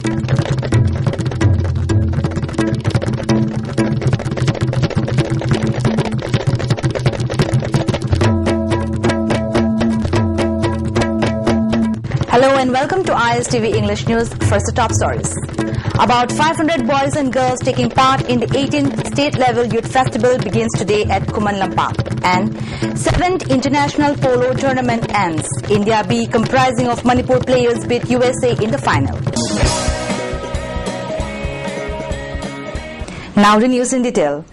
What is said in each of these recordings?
Hello and welcome to ISTV English News. First, the top stories. About 500 boys and girls taking part in the 18th State Level Youth Festival begins today at Khuman Lampak. And 7th International Polo Tournament ends. India B, comprising of Manipur players, beat USA in the final. Now the news in detail.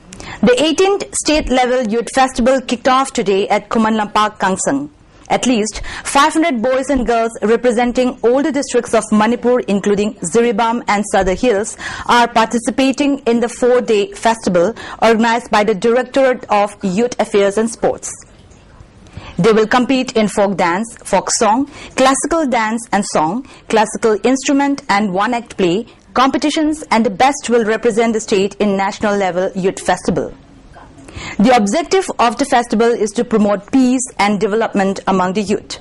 The 18th State Level Youth Festival kicked off today at Khuman Lampak, Kangsang. At least 500 boys and girls representing all the districts of Manipur, including Ziribam and Sadar Hills, are participating in the 4-day festival organized by the Directorate of Youth Affairs and Sports. They will compete in folk dance, folk song, classical dance and song, classical instrument and one-act play, competitions, and the best will represent the state in national level youth festival. The objective of the festival is to promote peace and development among the youth.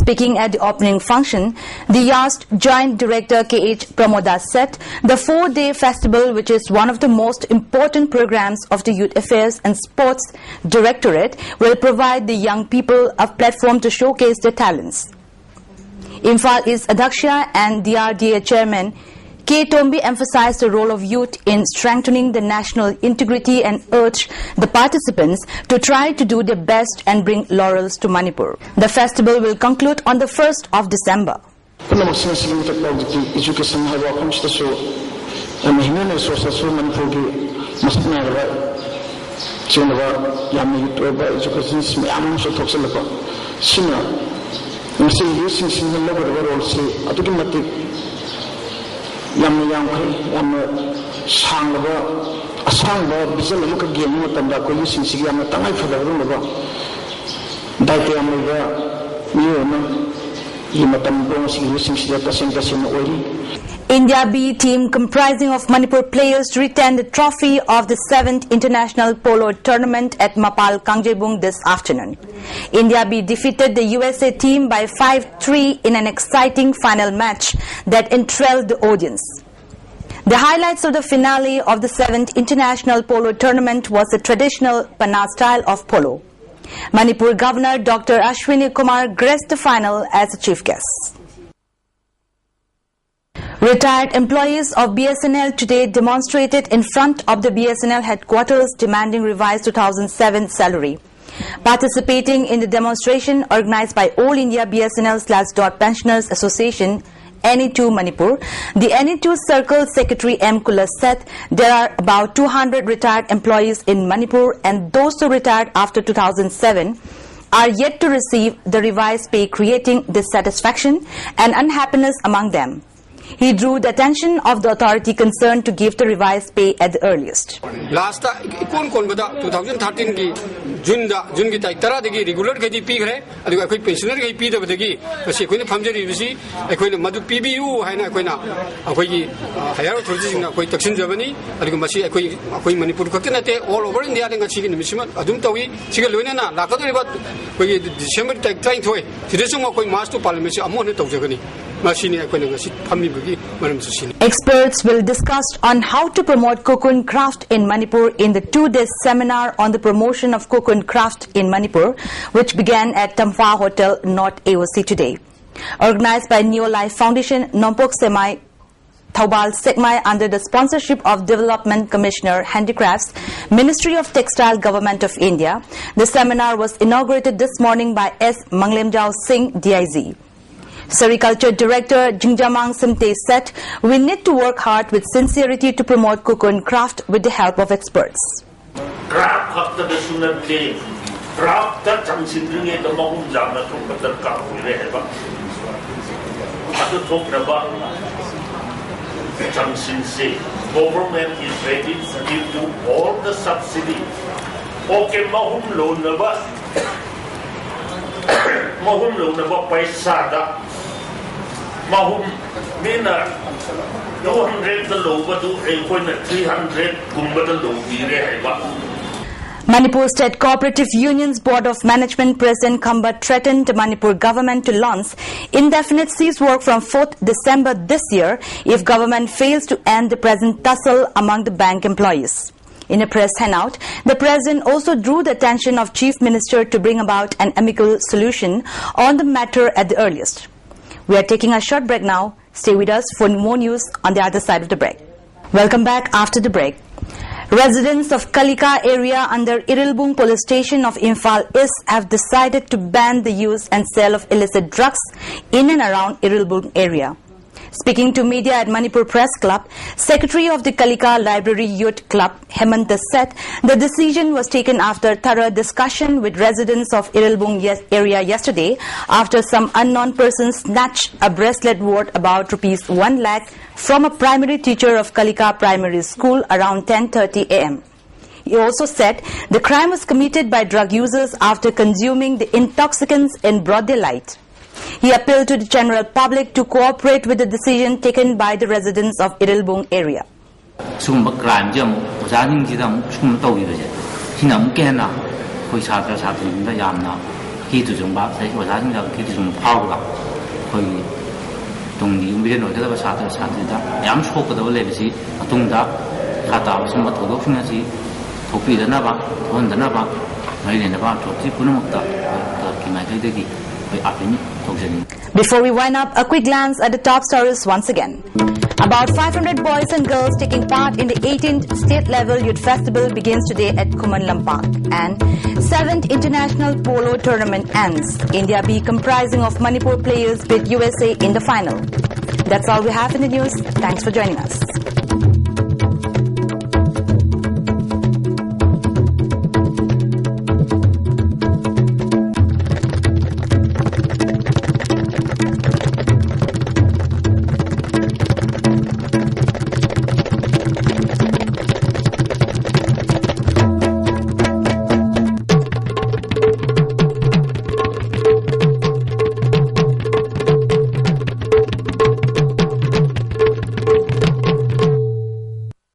Speaking at the opening function, the YAST Joint Director K.H. Pramodas said the 4-day festival, which is one of the most important programs of the Youth Affairs and Sports Directorate, will provide the young people a platform to showcase their talents. Imphal East Adhaksha and DRDA Chairman K. Tombi emphasized the role of youth in strengthening the national integrity and urged the participants to try to do their best and bring laurels to Manipur. The festival will conclude on the 1st of December. India B team comprising of Manipur players retained the trophy of the 7th International Polo Tournament at Mapal Kangjebung this afternoon. India B defeated the USA team by 5-3 in an exciting final match that enthralled the audience. The highlights of the finale of the 7th International Polo Tournament was the traditional Panna style of polo. Manipur Governor Dr. Ashwini Kumar graced the final as a chief guest. Retired employees of BSNL today demonstrated in front of the BSNL headquarters demanding revised 2007 salary. Participating in the demonstration organized by All India BSNL/Dot Pensioners Association, NE2 Manipur, the NE2 Circle Secretary M. Kula said there are about 200 retired employees in Manipur, and those who retired after 2007 are yet to receive the revised pay, creating dissatisfaction and unhappiness among them. He drew the attention of the authority concerned to give the revised pay at the earliest. Last 2013 ki June ki tarik tara degi regular ki pi gre adu akoi pensioner ki pi da degi kasi akoi ne phamjari bisi akoi ne madu PBU haina akoi na akoi ki higher authority sing na akoi taksin jabani adu masi akoi Manipur ka te all over India ne ngasi ki nimisima adum tawi siga loina na lakadori ba akoi December tarik 22 sidesung akoi March to parliament ammo ne tawjagani. Experts will discuss on how to promote cocoon craft in Manipur in the 2-day seminar on the promotion of cocoon craft in Manipur, which began at Tamfa Hotel, North AOC today. Organized by Neo Life Foundation, Nompok Semai Thaubal Sekmai under the sponsorship of Development Commissioner Handicrafts, Ministry of Textile, Government of India, the seminar was inaugurated this morning by S. Manglemjao Singh, DIZ. Sericulture Director Jingjamang Simte said, we need to work hard with sincerity to promote cocoon craft with the help of experts. Government is ready to give you all the subsidy. Okay, mahum loan naba paisa da. Mahum mina 200 the low, but 300 kumbata low. Manipur State Cooperative Union's Board of Management President Khambat threatened the Manipur government to launch indefinite cease work from 4th December this year if government fails to end the present tussle among the bank employees. In a press handout, the president also drew the attention of Chief Minister to bring about an amicable solution on the matter at the earliest. We are taking a short break now. Stay with us for more news on the other side of the break. Welcome back after the break. Residents of Kalika area under Irilbung Police Station of Imphal East have decided to ban the use and sale of illicit drugs in and around Irilbung area. Speaking to media at Manipur Press Club, Secretary of the Kalika Library Youth Club, Hemanta, said the decision was taken after thorough discussion with residents of Irilbung area yesterday after some unknown person snatched a bracelet worth about rupees 1 lakh from a primary teacher of Kalika Primary School around 10:30 a.m. He also said the crime was committed by drug users after consuming the intoxicants in broad daylight. He appealed to the general public to cooperate with the decision taken by the residents of Irilbung area. Sumba crime jam ojaning jidam sum tawirje hinam kena koi chatra chhatri da yamna ki tu jungba sai ojaning da ki tu jung phawga koi tungni umire no da chatra chhatri da yam chok da le bisi atungda khata sum thodok sina si thopi da na ba thon da na ba mai ne na ba thoti punamak da ki mai dai de ki Before we wind up, a quick glance at the top stories once again. About 500 boys and girls taking part in the 18th State Level Youth Festival begins today at Kuman Lampak. And 7th International Polo Tournament ends. India B comprising of Manipur players beat USA in the final. That's all we have in the news. Thanks for joining us.